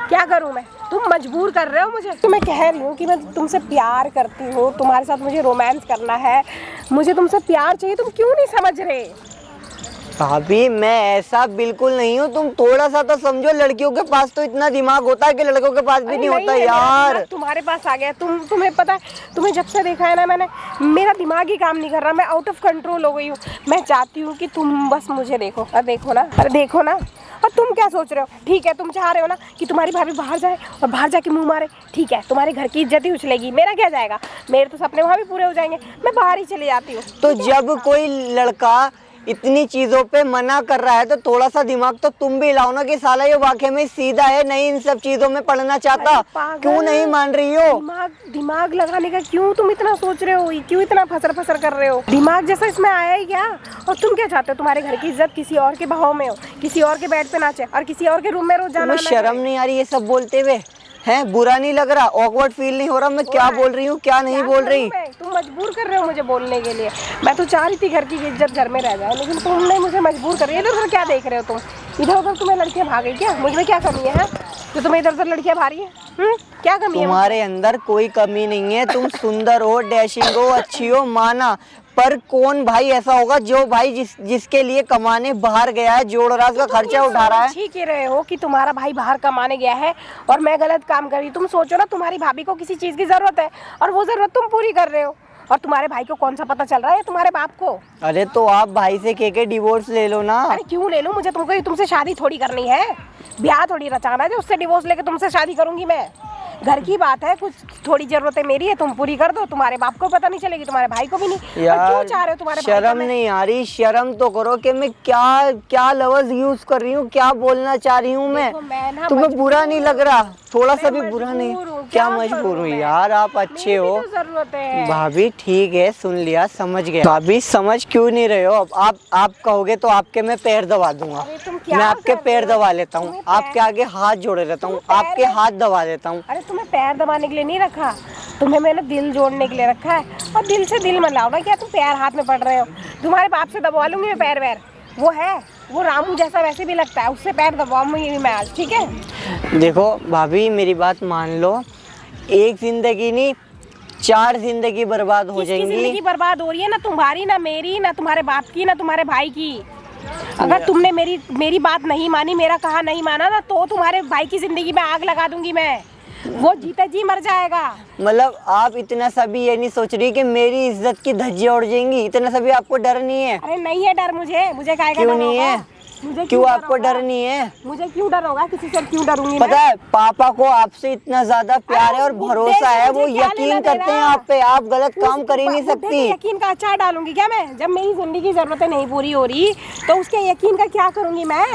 क्या करूं मैं? तुम मजबूर कर रहे हो मुझे। तो मैं कह रही हूँ कि मैं तुमसे प्यार करती हूँ, तुम्हारे साथ मुझे रोमांस करना है, मुझे तुमसे प्यार चाहिए। तुम क्यों नहीं समझ रहे? भाभी मैं ऐसा बिल्कुल नहीं हूँ, तुम थोड़ा सा तो समझो। लड़कियों के पास तो इतना दिमाग होता है कि लड़कों के पास भी नहीं होता है, मेरा यार। दिमाग तुम्हारे पास आ गया। तुम्हें पता है, तुम्हें जब से देखा है ना मैंने, मेरा दिमाग ही काम नहीं कर रहा। मैं आउट ऑफ कंट्रोल हो गई हूँ। मैं चाहती हूँ कि तुम बस मुझे देखो। अरे देखो ना। और तुम क्या सोच रहे हो? ठीक है, तुम चाह रहे हो ना कि तुम्हारी भाभी बाहर जाए और बाहर जाके मुंह मारे। ठीक है, तुम्हारे घर की इज्जत ही उछलेगी, मेरा क्या जाएगा? मेरे तो सपने वहाँ भी पूरे हो जाएंगे। मैं बाहर ही चली जाती हूँ। तो जब कोई लड़का इतनी चीजों पे मना कर रहा है तो थोड़ा सा दिमाग तो तुम भी लाओ ना कि साला ये वाकई में सीधा है, नहीं इन सब चीजों में पढ़ना चाहता। अरे पागल, क्यों नहीं मान रही हो? दिमाग लगाने का क्यों तुम इतना सोच रहे हो? क्यों इतना फसर कर रहे हो? दिमाग जैसा इसमें आया ही क्या? और तुम क्या चाहते हो? तुम्हारे घर की इज्जत किसी और के बहाव में हो, किसी और के बेड पे नाचे और किसी और के रूम में रोज जाना। तुम्हें शर्म नहीं आ रही ये सब बोलते हुए? हैं, बुरा नहीं लग रहा? ऑकवर्ड फील नहीं हो रहा मैं क्या बोल रही हूँ क्या नहीं बोल रही? तुम मजबूर कर रहे हो मुझे बोलने के लिए। मैं तो चाह रही थी घर की इज्जत घर में रह जाए, लेकिन तुमने मुझे मजबूर कर रही है। इधर उधर क्या देख रहे हो तुम? इधर उधर तुम्हें लड़कियां भागी क्या? मुझ में क्या कमी है जो तुम्हें इधर उधर लड़कियां भारी है? क्या कमी है? तुम्हारे अंदर कोई कमी नहीं है, तुम सुंदर हो, डैशिंग हो, अच्छी हो, माना। पर कौन भाई ऐसा होगा जो भाई जिसके लिए कमाने बाहर गया है, जोड़ रात का खर्चा उठा रहा है? ठीक ही रहे हो कि तुम्हारा भाई बाहर कमाने गया है और मैं गलत काम कर रही हूँ। तुम सोचो ना, तुम्हारी भाभी को किसी चीज की जरूरत है और वो जरूरत तुम पूरी कर रहे हो। और तुम्हारे भाई को कौन सा पता चल रहा है? तुम्हारे बाप को। अरे तो आप भाई से कह के डिवोर्स ले लो ना। अरे क्यों ले लूं? मुझे तुमसे शादी थोड़ी करनी है, ब्याह थोड़ी रचाना है जो उससे डिवोर्स लेके तुमसे शादी करूंगी मैं। घर की बात है, कुछ थोड़ी जरूरतें मेरी है, तुम पूरी कर दो। तुम्हारे बाप को पता नहीं चलेगी, तुम्हारे भाई को भी नहीं। और क्यों यार चाह रहे हो तुम्हारे भाई शर्म को मैं- नहीं आ रही, शर्म तो करो कि मैं क्या क्या लफ्ज यूज कर रही हूँ, क्या बोलना चाह रही हूँ मैं। देखो, मैं ना तुम्हें बुरा नहीं लग रहा? थोड़ा सा भी मैं बुरा नहीं? मजबूर हूँ, क्या क्या मजबूर करूँ हूँ मैं? यार, आप अच्छे मेरी हो। भी तो जरूरत है। भाभी ठीक है, सुन लिया, समझ गया। भाभी समझ क्यों नहीं रहे हो? अब आप कहोगे तो आपके मैं पैर दबा दूंगा। अरे तुम क्या मैं आपके कर पैर रहे हो? दबा लेता हूँ, तुम्हें पैर- आपके आगे हाथ जोड़े रहता हूँ, तुम्हें पैर आपके में- हाथ दबा देता हूँ। अरे तुम्हें पैर दबाने के लिए नहीं रखा, तुम्हें मैंने दिल जोड़ने के लिए रखा है। और दिल से दिल मिलाओ ना, क्या तुम पैर हाथ में पड़ रहे हो? तुम्हारे बाप से दबवा लूंगी मैं पैर वैर, वो है, वो रामू जैसा वैसे भी लगता है, उससे पैर दबाऊंगी मैं आज, ठीक है? देखो भाभी मेरी बात मान लो, एक जिंदगी नहीं 4 जिंदगी बर्बाद हो किसकी जाएंगी। जिंदगी बर्बाद हो रही है? ना तुम्हारी, ना मेरी, ना तुम्हारे बाप की, ना तुम्हारे भाई की। अगर तुमने मेरी बात नहीं मानी, मेरा कहा नहीं माना ना, तो तुम्हारे भाई की जिंदगी में आग लगा दूंगी मैं। वो जीते जी मर जाएगा। मतलब आप इतना सा भी ये नहीं सोच रही कि मेरी इज्जत की धज्जियां उड़ जाएंगी? इतना सा भी आपको डर नहीं है? अरे नहीं है डर मुझे काहे का क्यों डर नहीं होगा? है? मुझे क्यों डर आपको होगा? डर नहीं है? मुझे क्यों डर होगा? किसी से क्यों डरूंगी पता मैं? है पापा को आपसे इतना ज्यादा प्यार है और उस बुड्ढे भरोसा से है, मुझे वो क्या यकीन लेना करते हैं देना? आप पे, आप गलत काम उस कर ही नहीं बुड्ढे के सकती। यकीन का अचार डालूंगी क्या मैं? जब मेरी जिंदगी की जरूरतें नहीं पूरी हो रही तो उसके यकीन का क्या करूंगी मैं?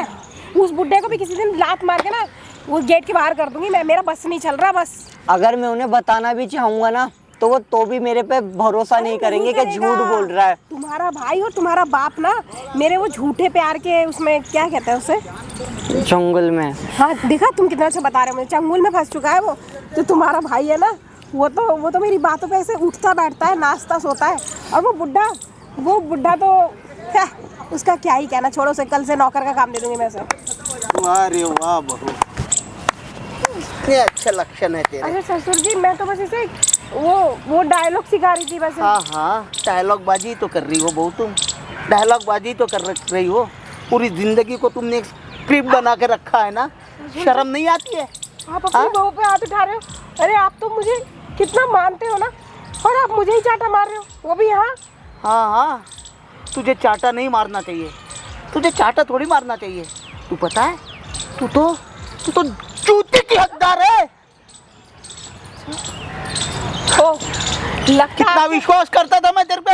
उस बुड्ढे को भी किसी दिन लात मार के ना वो गेट के बाहर कर दूंगी मैं। मेरा बस नहीं चल रहा बस। अगर मैं उन्हें बताना भी चाहूंगा ना तो वो तो भी मेरे पे भरोसा नहीं करेंगे कि करेगा। झूठ बोल रहा है। तुम्हारा भाई और तुम्हारा बाप ना मेरे वो झूठे प्यार के उसमें क्या कहते हैं उसे, जंगल में। हाँ देखा तुम कितना अच्छा बता रहे हो, मुझे चंगुल में फंस चुका है वो। तो तुम्हारा भाई है ना, वो तो मेरी बातों पे ऐसे उठता बैठता है, नाचता सोता है। और वो बुढ़ा तो क्या, उसका क्या ही कहना, छोड़ो उसे, कल से नौकर का काम दे दूंगी मैं उसे। वाह रे वाह बहू, इतने अच्छे लक्षण है तेरे। अरे ससुर जी, मैं तो बस इसे वो डायलॉग सिखा रही थी बस। हाँ हाँ, डायलॉग बाजी तो कर रही हो बहू तुम, डायलॉग बाजी तो कर रही हो। पूरी जिंदगी को तुमने एक स्क्रिप्ट बना के रखा है ना, शर्म नहीं आती है? आप अपनी बहू पे हाथ उठा रहे हो। अरे आप तो मुझे कितना मानते हो ना, और आप मुझे ही चाटा मार रहे हो, वो भी यहाँ। हाँ हाँ, तुझे चाटा नहीं मारना चाहिए, तुझे चाटा थोड़ी मारना चाहिए। तू पता है, तू तो जूते की हकदार है। ओ, लगता कितना है विश्वास करता था मैं तेरे पे,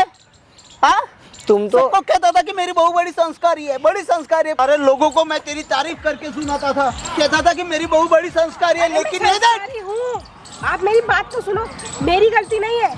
हाँ? तुम तो सबको कहता था कि मेरी बहू बड़ी संस्कारी है, बड़ी संस्कारी है। अरे लोगों को मैं तेरी तारीफ करके सुनाता था, कहता था कि मेरी बहू बड़ी संस्कारी है, लेकिन ये देख, संस्कारी हूँ। आप मेरी बात तो सुनो, मेरी गलती नहीं है।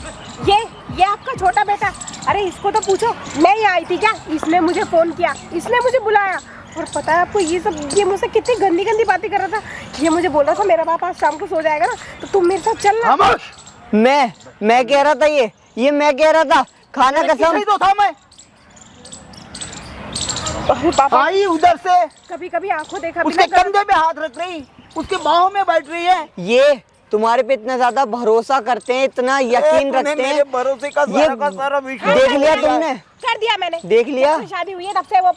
ये आपका छोटा बेटा, अरे इसको तो पूछो, मैं ही आई थी क्या? इसने मुझे फोन किया, इसने मुझे बुलाया, और पता है आपको ये मुझसे कितनी गंदी गंदी बातें कर रहा था। ये मुझे बोल रहा था मेरा बाप आज शाम को सो जाएगा ना, तो तुम मेरे साथ चलना। खामोश। मैं कह रहा था, ये मैं कह रहा था, खाना कसम। तो था मैं अरे पापा, आई उधर से, कभी कभी आंखों देखा उसके बिना कंधे पे हाथ रख रही, उसके बाहों में बैठ रही है। ये तुम्हारे पे इतना ज्यादा भरोसा करते हैं, इतना यकीन तूने रखते मेरे हैं। भरोसे का ये सारा विश्वास देख लिया तुमने? कर दिया मैंने। देख लिया? जब से शादी हुई है तब से वो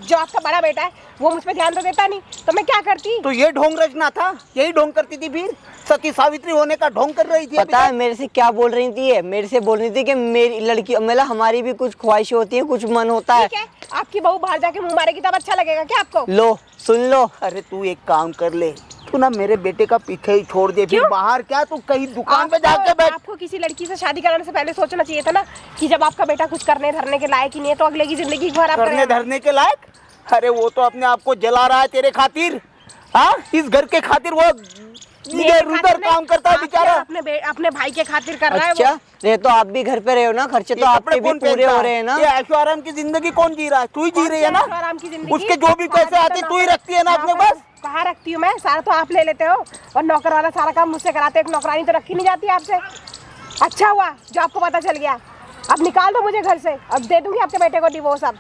जो आपका बड़ा बेटा है वो मुझ पे ध्यान तो देता नहीं, तो मैं क्या करती? तो ये ढोंग रचना था, यही ढोंग करती थी, फिर सती सावित्री होने का ढोंग कर रही थी। पता है मेरे से क्या बोल रही थी? ये मेरे से बोल रही थी कि मेरी लड़की, मतलब हमारी भी कुछ ख्वाहिशें होती हैं, कुछ मन होता है। ठीक है, आपकी बहू बाहर जाके मुंह मारेगी तब अच्छा लगेगा क्या आपको? लो सुन लो, अरे तू एक काम कर ले, तू ना मेरे बेटे का पीछे ही छोड़ दे, फिर क्यों? बाहर क्या, तू कहीं दुकान पे जाके बैठ। आपको किसी लड़की से शादी कराने से पहले सोचना चाहिए था ना कि जब आपका बेटा कुछ करने धरने के लायक ही नहीं है तो अगले की जिंदगी खराब करने करेगा। धरने के लायक? अरे वो तो अपने आप को जला रहा है तेरे खातिर, हाँ? इस घर के खातिर वो मेरे इधर उधर खातिर नहीं, काम करता है आपके बेचारा। अपने भाई के खातिर कर रहा है अच्छा वो। रहे तो आप भी घर पे रहे हो ना, खर्चे ये तो कपड़े आपके भी कौन पूरे पहनता हो है? रहे हैं ना। ये ऐशो आराम की जिंदगी कौन जी रहा है? तू ही जी रही है ना। ऐशो आराम की जिंदगी? उसके जो भी पैसे सारा आते तो तू ही नौकर- रखती है ना अपने नौकर- पास। कहाँ रखती हूँ मैं? सारा तो आप ले लेते हो, और नौकर वाला सारा काम मुझसे कराते हो। एक नौकरानी तो रखी नहीं जाती आपसे। अच्छा हुआ जो आपको पता चल गया, अब निकाल दो मुझे घर से, अब दे दूंगी आपके बेटे को डिवोर्स। अब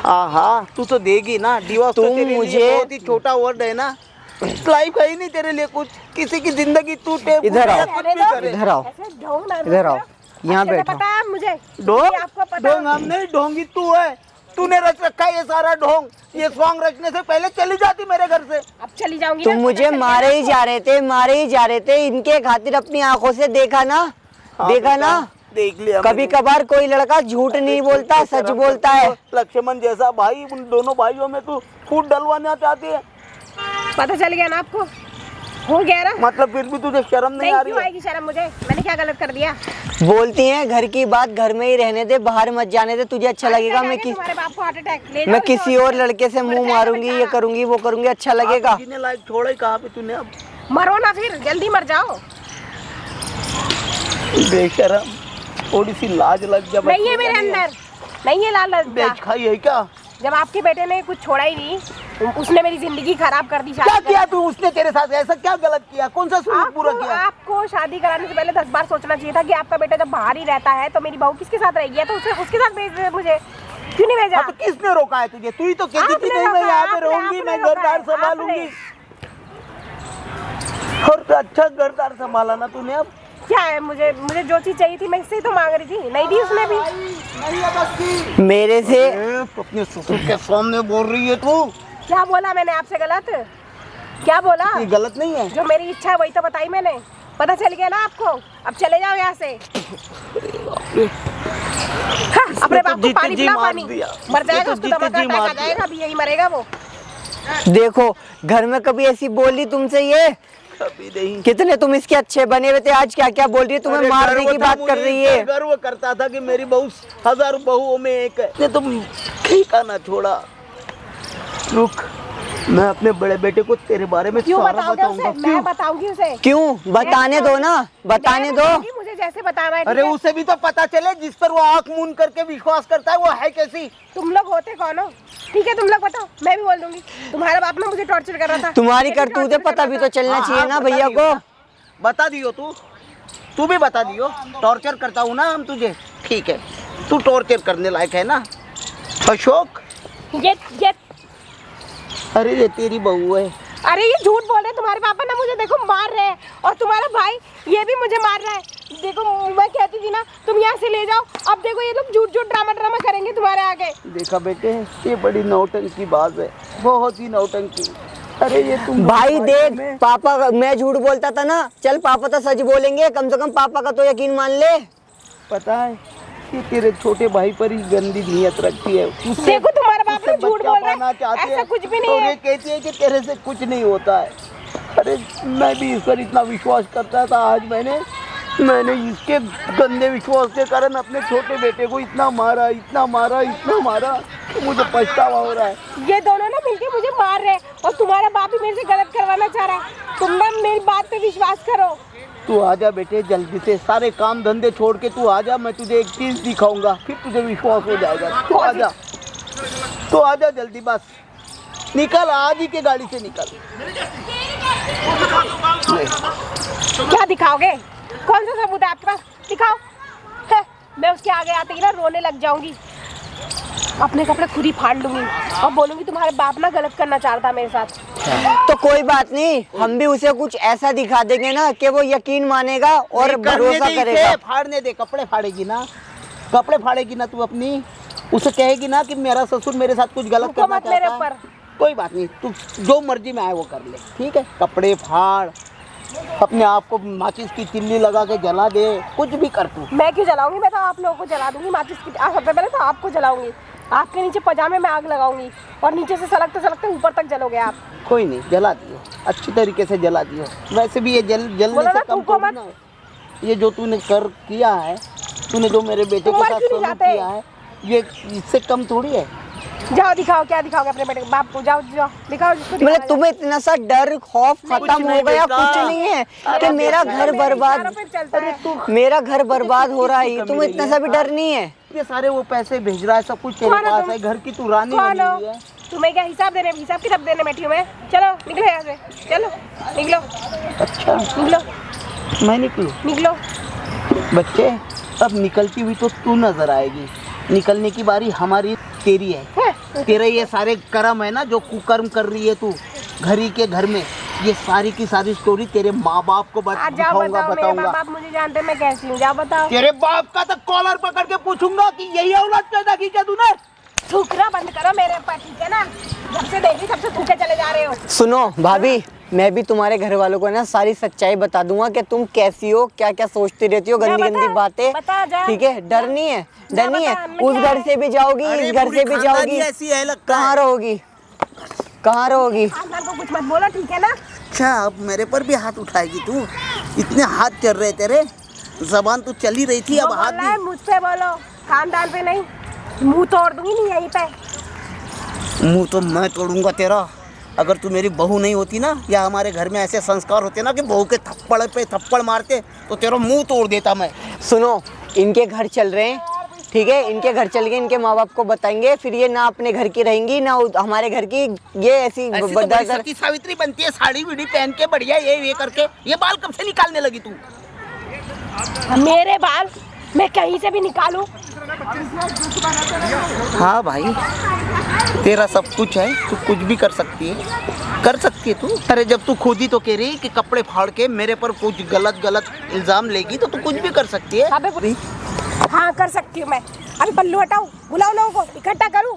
हाँ हाँ, तू तो देगी ना डिवोर्स। तो तुम तेरे लिए मुझे- बहुत ही छोटा वर्ड है ना, लाइफ है ही नहीं तेरे लिए कुछ। किसी की जिंदगी टूटे, इधर आओ, कुछ भी करे। इधर आओ, ऐसे ढोंग ना इधर आओ, करो। यहाँ अच्छे से बैठो। पता है मुझे, ढोंग? ये आपको पता ढोंग हम नहीं, ढोंगी तू है। तूने रच रखा है ये सारा ढोंग। ये सॉन्ग रचने से पहले चली जाती मेरे घर से। अब चली जाऊंगी तुम ना, मुझे पता चल मारे गया ही जा रहे थे, मारे ही जा रहे थे। इनके खातिर अपनी आंखों से देखा ना, हाँ देखा बेटा, ना। देख लिया कभी मैंने। कभार कोई लड़का झूठ नहीं बोलता, सच बोलता है। लक्ष्मण जैसा भाई, उन दोनों भाइयों में तू फूट डलवाना चाहती है। पता चल गया ना आपको? हो गया ना? मतलब फिर भी तुझे शर्म नहीं आ रही क्यों है? आएगी शर्म मुझे? मैंने क्या गलत कर दिया? बोलती हैं घर की बात घर में ही रहने दे, बाहर मत जाने दे, तुझे अच्छा लगेगा। तुम्हारे बाप को हार्ट अटैक ले जाओ मैं इसको किसी और लड़के से मुंह मारूंगी, ये करूंगी वो करूंगी, अच्छा लगेगा? जीने लायक छोड़ा ही कहाँ पे तूने अब? मरो ना फिर, जल्दी मर जाओ। बेशरम, थोड़ी सी लाज लग जा। नहीं है मेरे अंदर, नहीं है लालच। बेच खाई है क्या? जब आपके बेटे ने कुछ छोड़ा ही नहीं, उसने मेरी जिंदगी खराब कर दी। क्या किया तू? उसने तेरे साथ ऐसा क्या गलत किया? कौन सा सुलूक पूरा किया? आपको शादी कराने से पहले 10 बार सोचना चाहिए था कि आपका बेटा जब बाहर ही रहता है तो मेरी बहू किसके साथ रहेगी, है तो उसके साथ भेज दे मुझे। क्यों नहीं भेजा? हाँ, तो किसने रोका है तुझे? तू ही तो कहती थी नहीं मैं यहाँ पे रहूंगी, मैं घरदार संभालूंगी। और तो अच्छा घरदार संभाला ना तूने। अब क्या है, मुझे जो चीज चाहिए थी मैं इससे ही तो मांग रही थी, नहीं दी उसने भी। मेरे से अपने ससुर के सामने बोल रही है तू? क्या बोला मैंने आपसे गलत? क्या बोला? ये गलत नहीं है। जो मेरी इच्छा है वही तो बताई मैंने। पता चल गया ना आपको? अब चले जाओ यहाँ से। हाँ, अपने बाप को पानी पिला, पानी मर जाएगा, उसको दमा का अटैक आ जाएगा, अभी यही मरेगा वो। देखो घर में कभी ऐसी बोली तुमसे ये? कभी नहीं। कितने तुम इसके अच्छे बने हुए थे, आज क्या क्या बोल रही है? तुम्हें मारने की बात कर रही है। गर्व करता था कि मेरी बहू 1000 बहुओं में एक है। तुम ठिकाना छोड़ा। रुक, मैं अपने बड़े बेटे को तेरे बारे में क्यों सारा बताओगे उसे? बताऊंगा। मैं बताऊंगी उसे। क्यों? बताने दो ना, बताने दो। मुझे जैसे बताना है। अरे उसे भी तो पता चले, जिस पर वो आंख मूंद करके विश्वास करता है वो है कैसी। तुम लोग होते कौन हो? ठीक है तुम लोग बताओ, मैं भी बोल दूंगी। तुम्हारा बाप ना मुझे टॉर्चर कर रहा था। तुम्हारी करतूतें पता भी तो चलना चाहिए ना भैया को। बता दियो तू भी बता दियो। टॉर्चर करता हूँ ना हम तुझे, ठीक है? तू टॉर्चर करने लायक है ना अशोक? ये अरे ये तेरी बहू है। अरे ये झूठ बोल रहे हैं। तुम्हारे पापा ना मुझे देखो मार रहे हैं, और तुम्हारा भाई ये भी मुझे मार रहा है। देखो मैं कहती थी ना तुम यहाँ से ले जाओ, अब देखो ये लोग झूठ ड्रामा करेंगे तुम्हारे आगे। देखा बेटे, ये बड़ी नौटंकी बात है, बहुत ही नौटंकी। अरे ये तुम भाई देख, पापा मैं झूठ बोलता था ना, चल पापा तो सच बोलेंगे, कम से कम पापा का तो यकीन मान ले। पता है कि तेरे छोटे भाई पर ही गंदी नीयत रखती है। देखो तुम्हारा बाप ना झूठ बोल रहा है, ऐसा कुछ भी नहीं और है। ये कहती है कि तेरे से कुछ नहीं होता है। अरे मैं भी इस पर इतना विश्वास करता था, आज मैंने इसके गंदे विश्वास के कारण अपने छोटे बेटे को इतना मारा, तो मुझे पछतावा हो रहा है। ये दोनों ना मिलके मुझे मार रहे हैं, और तुम्हारा बाप भी मेरे से गलत करवाना चाह रहा है। तुम ना मेरी बात पे विश्वास करो। तू आजा बेटे, जल्दी से सारे काम धंधे छोड़ के तू आजा। मैं तुझे एक चीज दिखाऊंगा, फिर तुझे विश्वास हो जाएगा। तू आजा जल्दी, बस निकल, आज ही के गाड़ी से निकल। क्या दिखाओगे? कौन सा सबूत है आपके पास? दिखाओ। है, मैं उसके आगे आते ही ना रोने लग जाऊंगी, अपने कपड़े खुद ही फाड़ लूंगी और बोलूंगी तुम्हारे बाप ना गलत करना चाहता मेरे साथ। तो कोई बात नहीं, हम भी उसे कुछ ऐसा दिखा देंगे ना कि वो यकीन मानेगा और भरोसा करेगा। फाड़ने दे, कपड़े फाड़ेगी ना तू अपनी। उसे कहेगी ना कि मेरा ससुर मेरे साथ कुछ गलत करना मत मेरे चाहता ऊपर। है। कोई बात नहीं, तू जो मर्जी में आए वो कर ले, ठीक है? कपड़े फाड़, अपने आप को माचिस की तिल्ली लगा के जला दे, कुछ भी कर तू। मैं क्यों जलाऊंगी? मैं तो आप लोगों को जला दूंगी माचिस की। सबसे पहले तो आपको जलाऊंगी, आपके नीचे पजामे में आग लगाऊंगी, और नीचे से सलगते ऊपर तक जलोगे आप। कोई नहीं, जला दियो, अच्छी तरीके से जला दियो। वैसे भी ये जलने से कम थोड़ी ना है। ये जो तूने किया है, तूने जो मेरे बेटे के साथ सलूक किया है, ये इससे कम थोड़ी है। जाओ दिखाओ, क्या दिखाओगे अपने बेटे बाप को? जाओ दिखाओ जिसको मतलब दिखाना तुम्हें इतना सा डर खौफ खत्म हो गया? कुछ नहीं है कि मेरा घर बर्बाद, मेरा घर बर्बाद हो रहा है, तुम्हें इतना सा भी डर नहीं है? ये सारे वो पैसे भेज रहा है, सब कुछ तेरे पास है, घर की तू रानी बनी हुई है। तुम्हें क्या हिसाब किताब देने बैठी हूँ मैं? चलो निकलो यहाँ से, चलो निकलो। अच्छा निकलो, मैं निकलूं? निकलो। बच्चे, अब निकलती हुई तो तू नजर आएगी, निकलने की बारी हमारी, तेरी है। तेरे ये सारे कर्म है ना, जो कुकर्म कर रही है तू घरी के घर में, ये सारी की सारी स्टोरी तेरे माँ बाप को बताऊंगा। मेरे माँ बाप मुझे जानते हैं मैं कैसी हूँ, जाओ बताओ। तेरे बाप का तो कॉलर पकड़ के पूछूंगा कि यही औलाद पैदा की क्या तूने? थूकना बंद करो मेरे ऊपर, ठीक है ना? जब से देखी तब से थूके चले जा रहे हो। सुनो भाभी, मैं भी तुम्हारे घर वालों को ना सारी सच्चाई बता दूंगा कि तुम कैसी हो, क्या क्या सोचती रहती हो, गंदी गंदी बातें, ठीक है? डर नहीं है, डर नहीं है। उस घर से भी जाओगी, इस घर से भी जाओगी, ऐसी है लगता कहाँ है। रहोगी? खानदान को कुछ मत बोलो, ठीक है ना? अच्छा, अब मेरे पर भी हाथ उठाएगी तू? इतने हाथ चल रहे तेरे, जबान तो चल ही रही थी, जो अब हाथ बोलना है भी। मुझ पे बोलो, खानदान पे नहीं। मुंह तोड़ दूंगी नहीं यहीं पे। मुंह तो मैं तोड़ूंगा तेरा। अगर तू मेरी बहू नहीं होती ना, या हमारे घर में ऐसे संस्कार होते ना कि बहू के थप्पड़ पे थप्पड़ मारते, तो तेरा मुंह तोड़ देता मैं। सुनो, इनके घर चल रहे हैं, ठीक है, इनके घर चल के इनके माँ बाप को बताएंगे, फिर ये ना अपने घर की रहेंगी ना हमारे घर की। ये ऐसी ऐसी तो बड़ी सती सावित्री बनती है, साड़ी वीड़ी पहन के बढ़िया ये करके। ये बाल कब से निकालने लगी तू? मेरे बाल मैं कहीं से भी निकालूं? हाँ भाई, तेरा सब कुछ है, तू कुछ भी कर सकती है तू। अरे जब तू खुद ही तो कह रही कि कपड़े फाड़ के मेरे पर कुछ गलत इल्जाम लेगी, तो तू कुछ भी कर सकती है। अबे हाँ कर सकती हूँ मैं। अभी पल्लू हटाऊं, बुलाओ लोगों को, इकट्ठा करूं।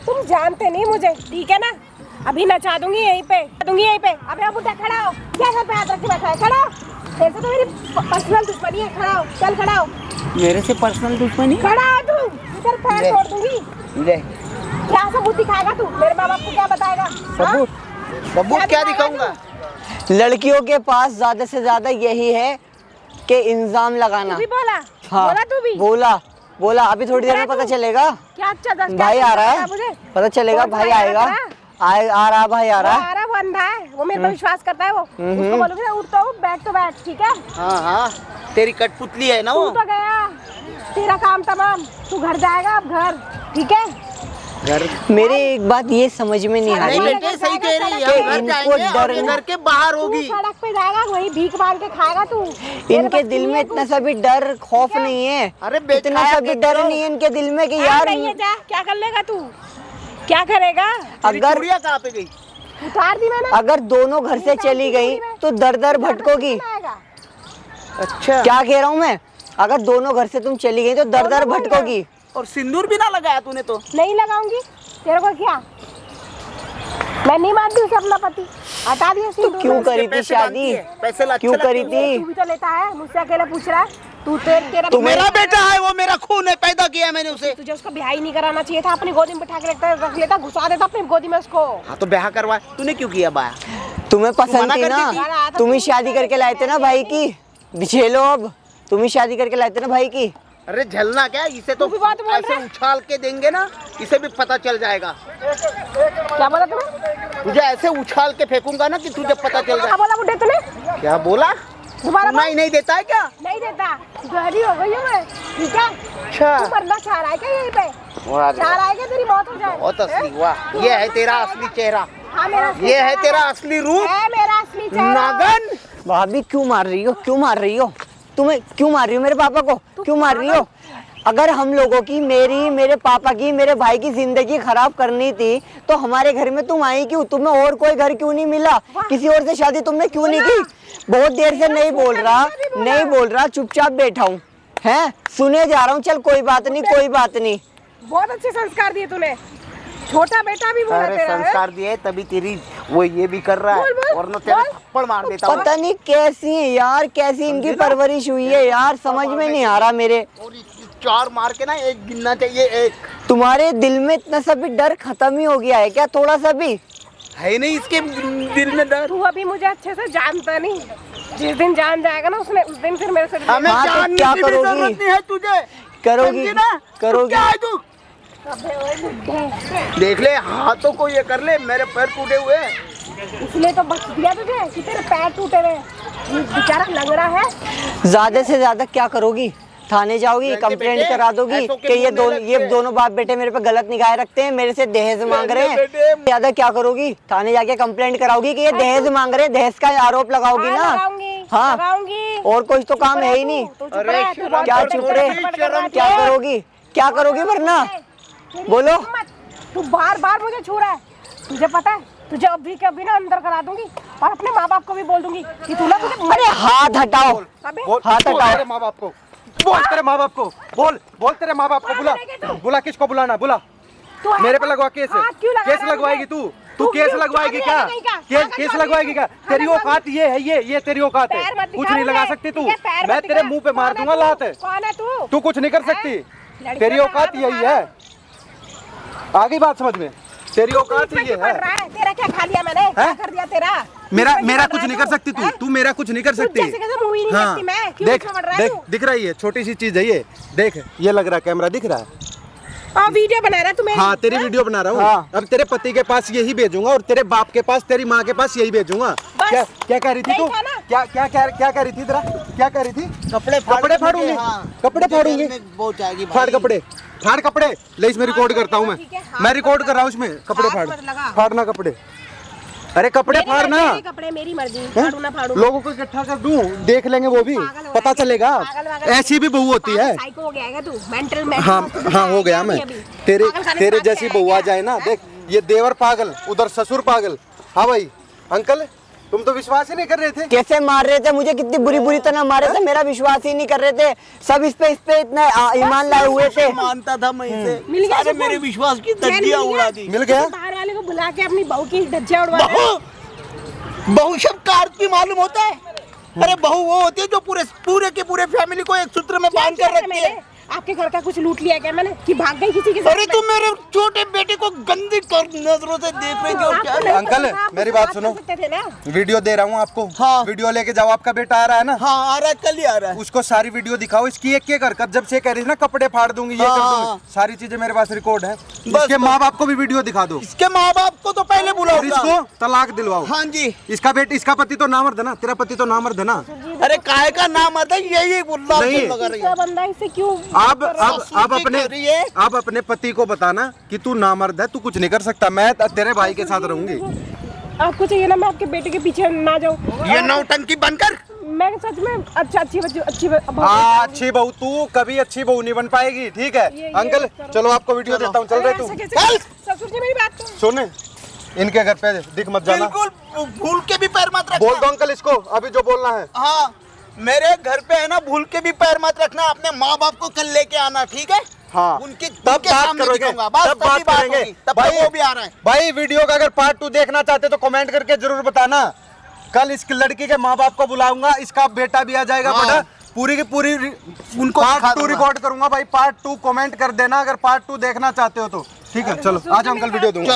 तुम जानते नहीं मुझे, ठीक है ना? अभी नचा दूंगी यहीं पे। अबे अब उठा, खड़ा हो। क्या सर पे हाथ रख के बैठा है? खड़ा हो। ऐसे तो मेरी पर्सनल दुश्मनी है। खड़ा हो, चल खड़ा हो। मेरे से पर्सनल दुश्मनी? खड़ा हो तू, इधर पैर तोड़ दूंगी। ले क्या सबूत दिखाएगा तू? मेरे माँ बाप को क्या बताएगा? हाँ? सबूत क्या दिखाऊंगा? लड़कियों के पास ज्यादा से ज्यादा यही है कि इल्जाम लगाना। तू भी बोला? हाँ, बोला तू भी? बोला। अभी थोड़ी देर में पता चलेगा। क्या अच्छा दस भाई आ रहा है, मुझे पता चलेगा। भाई आएगा, आ रहा भाई आ रहा है। वो अंधा है, वो मेरे पर विश्वास करता है। वो उसको बोलोगे ना उठ तो उठ, बैठ तो बैठ, ठीक है? हाँ, तेरी कठपुतली है ना तू वो। तो गया, तेरा काम तमाम। तू घर जाएगा अब, घर, ठीक है? घर मेरी एक बात ये समझ में नहीं आ नहीं रही बेटे, सही कह रही है। कि हम घर इनको जाएंगे और ये डरना- घर के बाहर तू होगी। सड़क पे जाएगा, वही भीख मांग के खाएगा तू। इनके दिल में इतना सा भी डर खौफ नहीं है। अरे इतना सा भी डर नहीं है इनके दिल में कि यार नहीं है, जा क्या कर लेगा तू? क्या करेगा? अगर चूड़ियां कहाँ पे गई? उतार दी मैंने। अगर दोनों घर से चली गई तो दर दर भटकोगी। अच्छा, क्या कह रहा हूँ मैं? अगर दोनों घर से तुम चली गई तो दर दर भटकोगी। और सिंदूर भी ना लगाया तूने तो? नहीं लगाऊंगी, तेरे को क्या? मैं नहीं मानती उसे अपना पति। हटा दिया तो सिंदूर क्यों में। करी थी पैसे मांगती शादी? है, पैसे अच्छे क्यों लगते करी हैं। थी? तू भी तो लेता है, मुझसे अकेले पूछ रहा है। तू तेरा तो मेरा बेटा है वो, मेरा खून है, पैदा किया है मैंने उसे। तुझे उसका ब्याह ही नहीं कराना चाहिए था। अपनी गोदी में बिठा के रख लेता, घुसा देता अपनी गोदी में उसको। हाँ तो ब्याह करवा, तूने क्यों किया ब्याह? तुम्हें तू पसंद मना थी करती ना, थी? तुम ही शादी करके लाए थे ना भाई की। झेलो अब, तुम ही शादी करके लाए थे ना भाई की। अरे झलना क्या, इसे तो तू भी बात बोल ऐसे रहा है। उछाल के देंगे ना, इसे भी पता चल जाएगा। क्या बोला तूने? तुझे ऐसे उछाल के फेंकूंगा ना कि तुझे पता चल क्या जाए। बोला बुड्ढे तूने? क्या बोला? दोबारा सुनाई बोल। नहीं देता है क्या? नहीं देता, गहरी हो गई हूँ मैं, ठीक है? अच्छा, तू मरना चाह रहा है क्या यहीं पे? चाह रहा है क्या तेरी मौत हो जाए? बहुत असली, वाह, ये है तेरा असली चेहरा। हाँ, मेरा असली ये है चेहरा तेरा असली रूप। है मेरा असली चेहरा। नागन। भाभी क्यों मार रही हो? क्यों मार रही हो? तुम्हें क्यों मार रही हो? मेरे पापा को क्यों मार रही हो? अगर हम लोगों की, मेरी, मेरे पापा की, मेरे भाई की जिंदगी खराब करनी थी तो हमारे घर में तुम आई क्यों? तुम्हें और कोई घर क्यों नहीं मिला? किसी और से शादी तुमने क्यों नहीं की? बहुत देर से नहीं बोल रहा, चुपचाप बैठा हूँ। हैं, सुने जा रहा हूँ। चल कोई बात नहीं। बहुत अच्छे संस्कार दिए तूने। छोटा बेटा भी बोला अरे तेरा है? संस्कार दिए तभी तेरी वो ये भी कर रहा है, बोल, बोल, वरना तेरे बोल। थप्पड़ मार देता हूँ। पता नहीं कैसी है यार, कैसी इनकी परवरिश हुई है यार, समझ में नहीं आ रहा मेरे। और चार मार के ना एक गिनना चाहिए, एक। तुम्हारे दिल में इतना सा भी डर खत्म ही हो गया है क्या? थोड़ा सा भी है नहीं इसके दिल में डर। तू अभी मुझे अच्छे से जानता नहीं। जिस दिन जान जाएगा ना उस दिन फिर मेरे से हमें हाँ, तो जानने क्या की भी करोगी? जरूरत नहीं है तुझे। करोगी, समझी ना? करोगी। तू क्या है तू? अबे ओए बुड्ढे, देख ले, हाथों को ये कर ले, मेरे पैर टूटे हुए हैं। इसलिए तो बख्श दिया तुझे कि तेरे पैर टूटे हुए हैं। ये बेचारा लंगड़ा है। ज्यादा से ज्यादा क्या करोगी? थाने जाओगी, बेटे, कंप्लेंट करा दोगी ऐसों के कि ये मुंह में लगते हैं। दोनों बाप बेटे मेरे पे गलत निगाह रखते हैं, मेरे से दहेज मांग रहे हैं। बेटे। ज्यादा क्या करोगी? थाने जाके कंप्लेंट कराओगी कि ये दहेज मांग रहे हैं, दहेज का आरोप लगाओगी हाँ, ना? लगाऊंगी, लगाऊंगी। और कुछ तो काम है ही नहीं। तू चुप अरे रह, तू शर्म बहुत क्या कर, बड़ी चुप बड़ी रहे? बड़ी बड़ी बड़ी क्या बड़ी करोगी? क्या करोगी वरना? तेरी बोलो। हिम्मत। तू बार बार मुझे छू रहा है। तुझे पता है, तुझे अभी के अभी ना अंदर करा दूंगी और अपने माँ बाप को भी बोल दूंगी कि तू ना मुझे। अरे हाथ हटाओ, अबे बोल हाथ बोल हटाओ। तेरे माँ बाप को, बोल तेरे माँ बाप को, बोल तेरे माँ बाप को, बुला किसको बुलाना, बुला। तू है मेरे पे कौन? लगवा केस, हाथ क्यों लगा केस रहा है लगवाएगी मुझे? तू केस क्यों? लगवाएगी चौधरी क्या? है कहीं का? केस काका केस चौधरी लगवाएगी क्या? है। तेरी काका औकात ये है, ये तेरी औकात पैर है, मत कुछ दिखा नहीं लगा मुझे। सकती तू। ठीक है, पैर मैं मत तेरे दिखा। मुंह पे मार कौन है दूंगा तू? लात। कौन है तू? तू कुछ नहीं कर सकती, लड़कियों तेरी का औकात हाथ यही उठाना। है। आ गई बात समझ में? तेरी औकात इसमें ही क्यों है। पड़ रहा है? तेरा क्या खा लिया मैंने? क्या कर दिया तेरा? मेरा इसमें मेरा क्या कुछ कर नहीं रहा कर है सकती हैं? तू मेरा कुछ नहीं कर तुझ सकती। जैसे कैसे मूवी नहीं देखती मैं, क्यों देख पीछे पड़ रहा है देख तू? दिख रही है, छोटी सी चीज है ये, देख ये लग रहा है कैमरा दिख रहा है। और वीडियो बना रहा है तू मेरी? हाँ तेरी हैं? वीडियो बना रहा हूँ। हाँ। अब तेरे पति के पास यही भेजूंगा और तेरे बाप के पास, तेरी माँ के पास यही भेजूंगा। बस। क्या क्या कह रही थी तू? देखा ना? क्या कह रही थी तेरा? क्या कह रही थी? कपड़े कपड़े फाड़ूंगी, कपड़े फाड़ूंगी, बहुत जाएगी फाड़ कपड़े, फाड़ कपड़े ले, इसमें रिकॉर्ड करता हूँ ठीक है, मैं हाथ मैं रिकॉर्ड मत कर रहा हूँ इसमें। कपड़े हाथ फाड़, मत लगा। फाड़ना कपड़े, अरे कपड़े मेरी फाड़ना। मर्जी, मेरे कपड़े मेरी मर्जी, हैं? फाड़ू ना फाड़ू। लोगों को इकट्ठा कर दूं, देख लेंगे वो भी, पागल हो पता गया क्या? चलेगा। पागल वागल ऐसी भी बहू होती है। साइको हो गया है क्या तू? मेंटल हाँ हाँ हो गया मैं। तेरे तेरे जैसी बहू आ जाए ना, देख ये देवर पागल, उधर ससुर पागल। हाँ भाई अंकल तुम तो विश्वास ही नहीं कर रहे थे। कैसे मार रहे थे मुझे, कितनी बुरी बुरी तरह मारे थे, मेरा विश्वास ही नहीं कर रहे थे। सब इस पे इतना ईमान लाए हुए थे। मानता था मैं इसे, मिल गया सारे सुकून। मेरे विश्वास की चैन मिल धज्जियां गया? उड़ा दी। मिल गया? बाहर वाले को बुला के अपनी बहू की धज्जियां उड़वा रहा है। बहू शब्द का अर्थ भी मालूम होता है? अरे बहू वो होती है जो पूरे के पूरे फैमिली को एक सूत्र में क्या बांध किया कर था रखती मैंने? है। आपके घर का कुछ लूट लिया क्या मैंने, कि भाग गई किसी के साथ? अरे तुम मेरे छोटे बेटे को गंदी नजरों से देख रहे हो आपको क्या? नहीं अंकल, पता था, आप मेरी बात बात कर सुनो। सकते थे ना। वीडियो दे रहा हूँ आपको। हाँ। वीडियो लेके जाओ, आपका बेटा आ रहा है ना, हाँ आ रहा है, कल ही आ रहा है। उसको सारी वीडियो दिखाओ। इसकी एक हरकत जब से कह रही थी ना कपड़े फाड़ दूंगी, ये कर हाँ। दूंगी, सारी चीजें मेरे पास रिकॉर्ड है। बस, इसके बस। माँ बाप को भी वीडियो दिखा दो इसके माँ बाप को तो पहले और बुलाओ। इसको तलाक दिलवाओ। हाँ जी। इसका पति तो नामर्द है ना, तेरा पति तो नामर्द है ना। अरे काहे का नाम आता है, यही बुल्ला नहीं। लगा रही है। तीसरा बंदा इसे क्यों? अब अपने पति को बताना कि तू नामर्द है, तू कुछ नहीं कर सकता, मैं तेरे भाई के साथ रहूंगी। आपको चाहिए ना मैं आपके बेटे के पीछे ना जाऊं। ये नौटंकी बनकर मैं सच में अच्छी हाँ अच्छी बहू, तू कभी अच्छी बहू नहीं बन पाएगी, ठीक है ये अंकल? चलो आपको वीडियो देता हूँ, चल रहे तू। ससुर जी मेरी बात तो सुन, इनके घर पे दिख मत जाना, बिल्कुल भूल के भी पैर मत रखना। बोल दो अंकल इसको अभी जो बोलना है। हाँ मेरे घर पे है ना, भूल के भी पैर मत रखना। अपने माँ बाप को कल लेके आना, ठीक है? हाँ उनके तब बात करोगे, दिखाऊंगा, बस तब तभी बात करेंगे। होगी, तब तक वो भी आ रहा है। भाई वीडियो का अगर पार्ट 2 देखना चाहते तो कमेंट करके जरूर बताना। कल इस लड़की के माँ बाप को बुलाऊंगा, इसका बेटा भी आ जाएगा। हाँ। बड़ा पूरी की पूरी उनको दिखा पार्ट 2 दूंगा। रिकॉर्ड करूंगा भाई। पार्ट 2 कमेंट कर देना अगर पार्ट 2 देखना चाहते हो तो, ठीक है? चलो आ जाओ अंकल, वीडियो दूंगा।